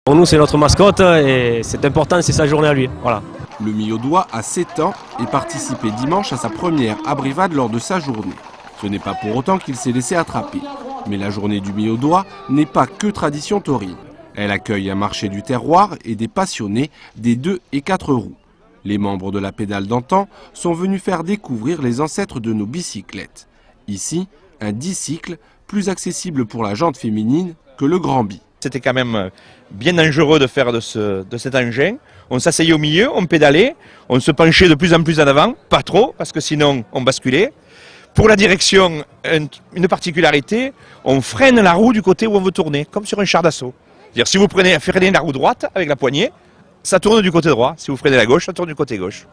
Pour nous, c'est notre mascotte et c'est important, c'est sa journée à lui. Voilà. Le Millau-Doigt a 7 ans et participait dimanche à sa première abrivade lors de sa journée. Ce n'est pas pour autant qu'il s'est laissé attraper. Mais la journée du Millau-Doigt n'est pas que tradition taurine. Elle accueille un marché du terroir et des passionnés des 2 et 4 roues. Les membres de la pédale d'antan sont venus faire découvrir les ancêtres de nos bicyclettes. Ici, un dicycle plus accessible pour la jante féminine que le grand bi. C'était quand même bien dangereux de faire de cet engin. On s'asseyait au milieu, on pédalait, on se penchait de plus en plus en avant, pas trop, parce que sinon on basculait. Pour la direction, une particularité, on freine la roue du côté où on veut tourner, comme sur un char d'assaut. C'est-à-dire si vous freinez la roue droite avec la poignée, ça tourne du côté droit. Si vous freinez la gauche, ça tourne du côté gauche.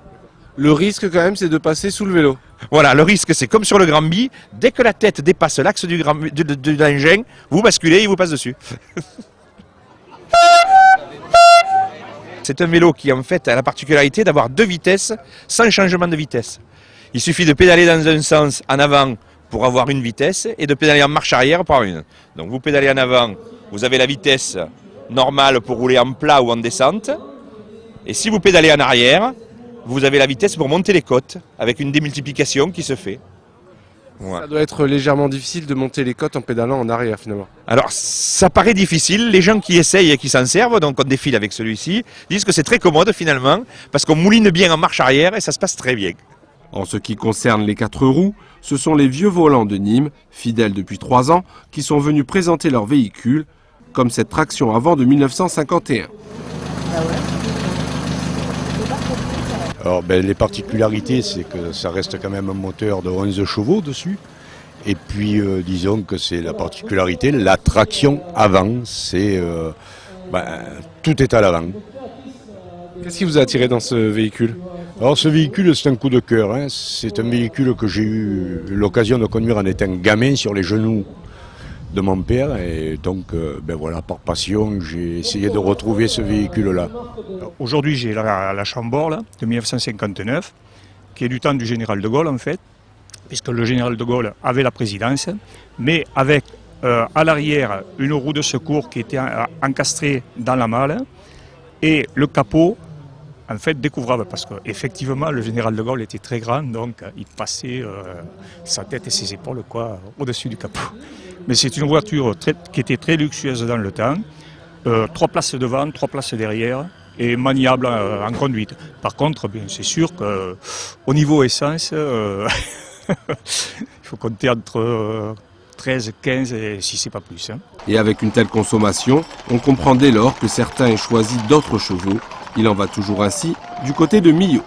Le risque quand même, c'est de passer sous le vélo. Voilà, le risque, c'est comme sur le grand bi, dès que la tête dépasse l'axe de l'engin, vous basculez, il vous passe dessus. C'est un vélo qui en fait a la particularité d'avoir 2 vitesses sans changement de vitesse. Il suffit de pédaler dans un sens en avant pour avoir une vitesse et de pédaler en marche arrière par une. Donc vous pédalez en avant, vous avez la vitesse normale pour rouler en plat ou en descente. Et si vous pédalez en arrière, vous avez la vitesse pour monter les côtes avec une démultiplication qui se fait. Ouais. Ça doit être légèrement difficile de monter les côtes en pédalant en arrière finalement. Alors ça paraît difficile, les gens qui essayent et qui s'en servent, donc on défile avec celui-ci, disent que c'est très commode finalement, parce qu'on mouline bien en marche arrière et ça se passe très bien. En ce qui concerne les 4 roues, ce sont les vieux volants de Nîmes, fidèles depuis 3 ans, qui sont venus présenter leur véhicule, comme cette traction avant de 1951. Alors les particularités, c'est que ça reste quand même un moteur de 11 chevaux dessus. Et puis disons que c'est la particularité, la traction avant, c'est tout est à l'avant. Qu'est-ce qui vous a attiré dans ce véhicule? Alors ce véhicule, c'est un coup de cœur. Hein. C'est un véhicule que j'ai eu l'occasion de conduire en étant gamin sur les genoux de mon père. Et donc, voilà, par passion, j'ai essayé de retrouver ce véhicule-là. Aujourd'hui, j'ai la Chambord là, de 1959, qui est du temps du général de Gaulle en fait, puisque le général de Gaulle avait la présidence, mais avec à l'arrière une roue de secours qui était encastrée dans la malle et le capot en fait découvrable, parce qu'effectivement le général de Gaulle était très grand, donc il passait sa tête et ses épaules au-dessus du capot. Mais c'est une voiture qui était très luxueuse dans le temps, 3 places devant, 3 places derrière, et maniable en conduite. Par contre, c'est sûr qu'au niveau essence, il faut compter entre 13, 15 et si c'est pas plus. Hein. Et avec une telle consommation, on comprend dès lors que certains aient choisi d'autres chevaux. Il en va toujours ainsi du côté de Millau.